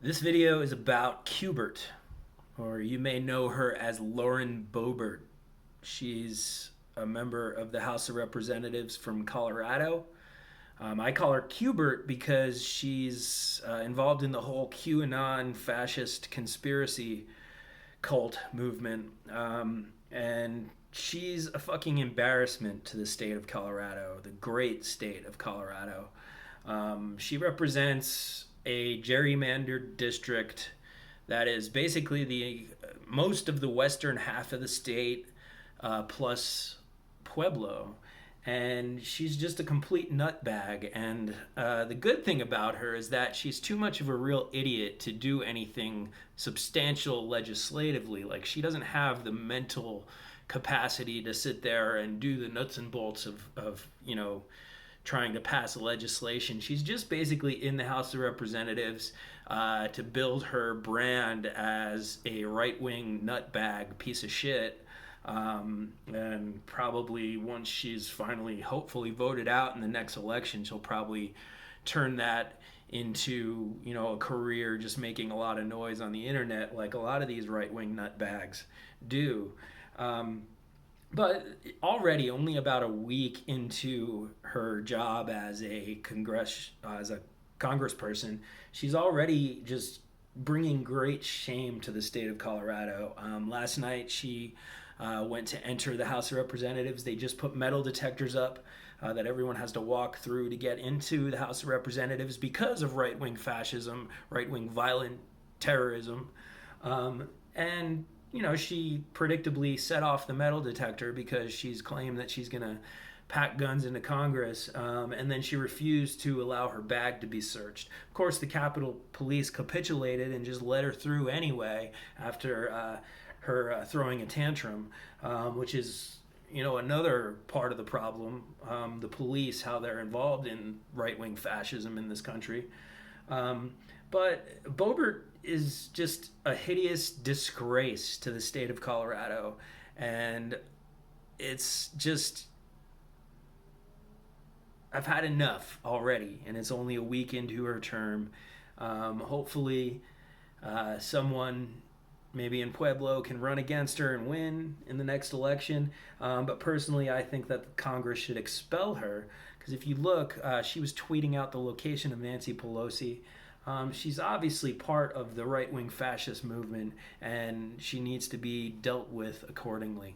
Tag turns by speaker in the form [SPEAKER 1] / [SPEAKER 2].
[SPEAKER 1] This video is about Qbert, or you may know her as Lauren Boebert. She's a member of the House of Representatives from Colorado. I call her Qbert because she's involved in the whole QAnon fascist conspiracy cult movement. And she's a fucking embarrassment to the state of Colorado, the great state of Colorado. She represents a gerrymandered district that is basically the most of the western half of the state, plus Pueblo. And she's just a complete nutbag. And the good thing about her is that she's too much of a real idiot to do anything substantial legislatively. Like, she doesn't have the mental capacity to sit there and do the nuts and bolts of trying to pass legislation. She's just basically in the House of Representatives to build her brand as a right-wing nutbag piece of shit. And probably once she's finally, hopefully, voted out in the next election, she'll probably turn that into, a career just making a lot of noise on the internet, like a lot of these right-wing nutbags do. But already, only about a week into her job as a congressperson, she's already just bringing great shame to the state of Colorado. Last night, she went to enter the House of Representatives. They just put metal detectors up that everyone has to walk through to get into the House of Representatives because of right-wing fascism, right-wing violent terrorism. And she predictably set off the metal detector because she's claimed that she's going to pack guns into Congress, and then she refused to allow her bag to be searched. Of course, the Capitol Police capitulated and just let her through anyway after her throwing a tantrum, which is another part of the problem. The police, how they're involved in right-wing fascism in this country. But Boebert is just a hideous disgrace to the state of Colorado. And it's just, I've had enough already. And it's only a week into her term. Hopefully, someone maybe in Pueblo can run against her and win in the next election. But personally, I think that Congress should expel her. Because if you look, she was tweeting out the location of Nancy Pelosi. She's obviously part of the right-wing fascist movement, and she needs to be dealt with accordingly.